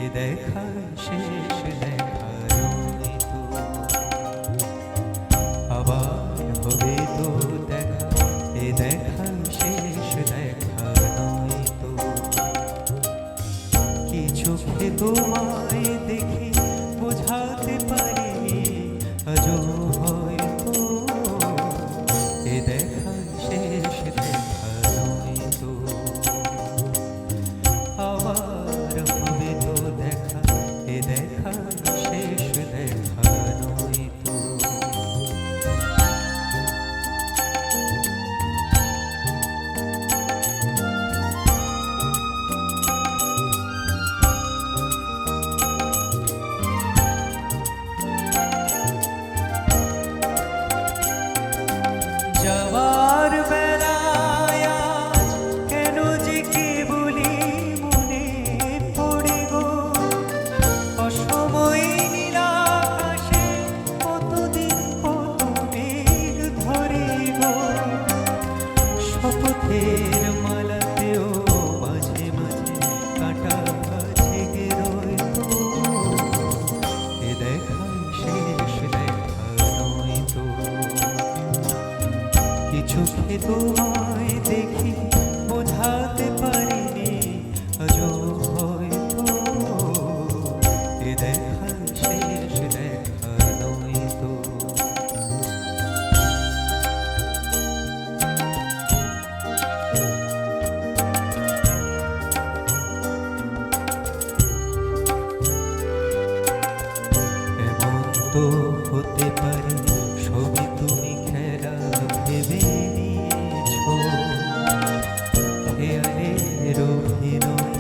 এ দেখা শেষ দেখা নয় তো, আবার হবে তো দেখা, এ দেখা শেষ দেখা নয় তো। কি চোখে তোমায় দেখে বোঝাতে পারিনি আজও হয়তো, এ দেখা শেষ দেখা নয় তো, আবার হবে তো দেখা, এ দেখা শেষ দেখা নয় তো। যাওয়ার বেলায় আজ কেন যে কি বলি মনে পড়ে গো, অসময়ে নীল আকাশে কতদিন কত মেঘ ধরে গো, শপথের মালাতেও মাঝে মাঝে কাঁটা জেগে রয় তো, এ দেখা শেষ দেখা নয় তো। কি চোখে তোমায় দেখি বোঝাতে পারিনি আজও হয়তো, এ দেখা শেষ দেখা নয় তো। এমন তো হতে পারে সবই তুমি খেলা ভেবে নিয়েছো, খেয়ালের অভিনয়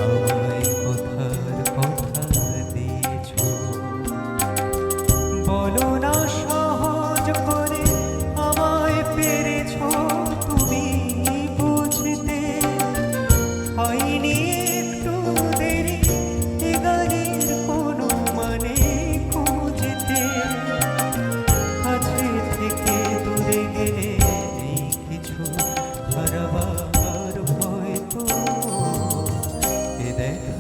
আমায় কথার কথা দিয়েছো। বলো না সহজ করে আমায় পেরেছো তুমি বুঝতে, হয়নি একটু দেরি এ গানের কোনো মানে খুঁজতে, কাছে থেকে দূরে গেলে নেই কিছু হারাবার ভয় তো, এ দেখা